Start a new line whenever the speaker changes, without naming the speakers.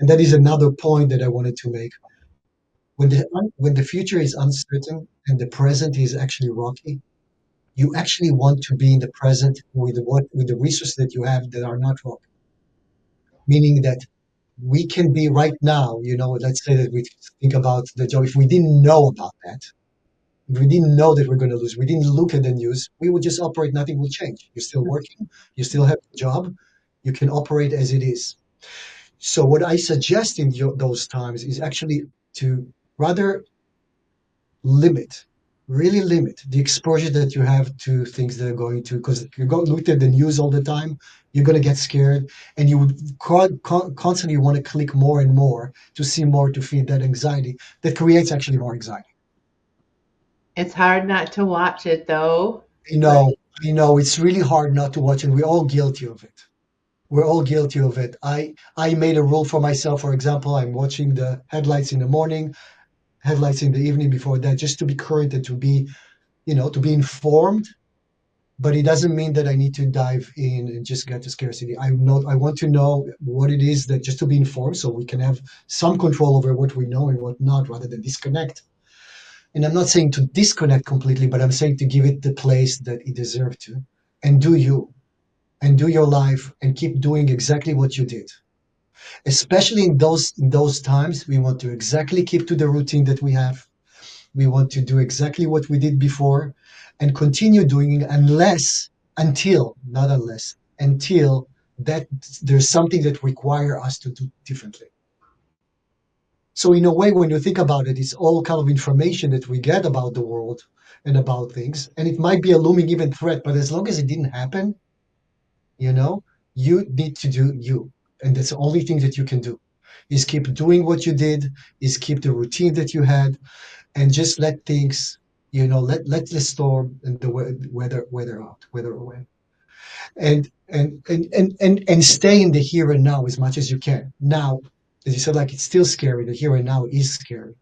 And that is another point that I wanted to make. When the future is uncertain and the present is actually rocky, you actually want to be in the present with the resources that you have that are not rocky. Meaning that we can be right now, let's say that we think about the job. If we didn't know about that, if we didn't know that we're going to lose, we didn't look at the news, we would just operate, nothing will change. You're still working, you still have a job, you can operate as it is. So what I suggest in those times is actually to rather limit, really limit the exposure that you have to things that are going to, because if you go look at the news all the time, you're going to get scared, and you would constantly want to click more and more to see more, to feed that anxiety that creates actually more anxiety.
It's hard not to watch it though.
You
Like,
know, it's really hard not to watch, and we're all guilty of it. We're all guilty of it. I made a rule for myself. For example, I'm watching the headlights in the morning, headlights in the evening before that, just to be current and to be informed. But it doesn't mean that I need to dive in and just get to scarcity. I want to know what it is, that just to be informed, so we can have some control over what we know and what not, rather than disconnect. And I'm not saying to disconnect completely, but I'm saying to give it the place that it deserves to, and do you, and do your life, and keep doing exactly what you did. Especially in those times, we want to exactly keep to the routine that we have. We want to do exactly what we did before and continue doing it, not unless, until that there's something that require us to do differently. So in a way, when you think about it, it's all kind of information that we get about the world and about things, and it might be a looming even threat, but as long as it didn't happen, you know, you need to do you. And that's the only thing that you can do, is keep doing what you did, is keep the routine that you had, and just let things, let the storm and the weather away, and stay in the here and now as much as you can. Now, as you said, like, it's still scary. The here and now is scary,